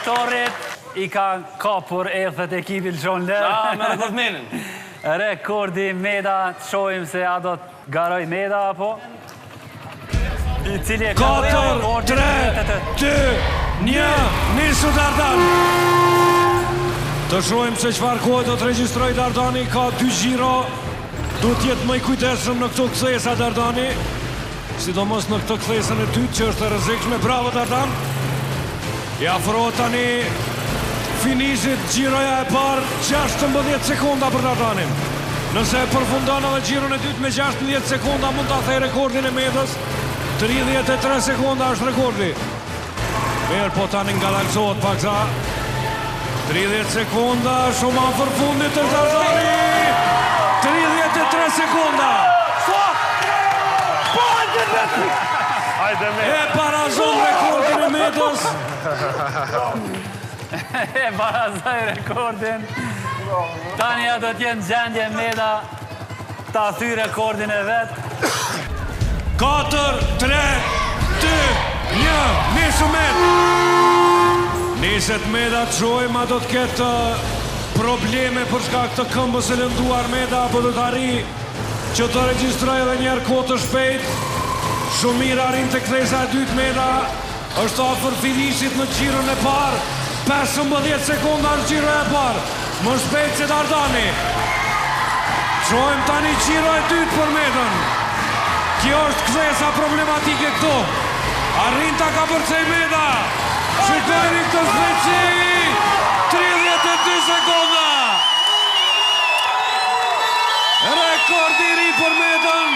Motorit I ka kapur ethet ekipin John Ler. Me rekordmenin. Rekordi Meda, të shojmë se a do të garoj Meda, apo? I cili e ka 4, 3, 2, 1, nisu Dardan. Të shojmë se çfarë kohë do të regjistroj Dardani, ka 2 gjiro. Duhet jetë më I kujdesshëm në këto kthesa Dardani. Sidomos në këtë kthesën e dytë që është e rrezikshme. Bravo Dardan. Ja afrohet tani finishit gjiroja e parë 16 sekonda për Dardanin. Nëse e përfundon edhe gjiron e dytë me 16 sekonda mund ta thej rekordin e Medës. 33 sekonda është rekordi. Mirë, po tani ngalaksohet paksa. 30 sekonda, shumë afër fundit të Dardani. 33 sekonda. E parazon rekordin e Medës. E barazoj rekordin. Tani ja do t'jenë gjendje Meda ta thy rekordin e vetë. 4, 3, 2, 1, nisu Med. Niset Meda të shojmë, a do të ketë probleme për shkak të këmbës e lënduar Meda, apo do të arri që të regjistroj edhe njerë kohë të shpejt. Shumë mirë arrin të kthesa e dytë Meda, është afër finishit në gjiron e parë. 15 sekonda është gjiro e parë, më shpejt se Dardani. Shojmë tani gjiro e dytë për Medën. Kjo është kthesa problematike këto. Arrin ta ka përcej Meda. Shikojni këtë shpejtësi. 32 sekonda. Rekord I ri për Medën.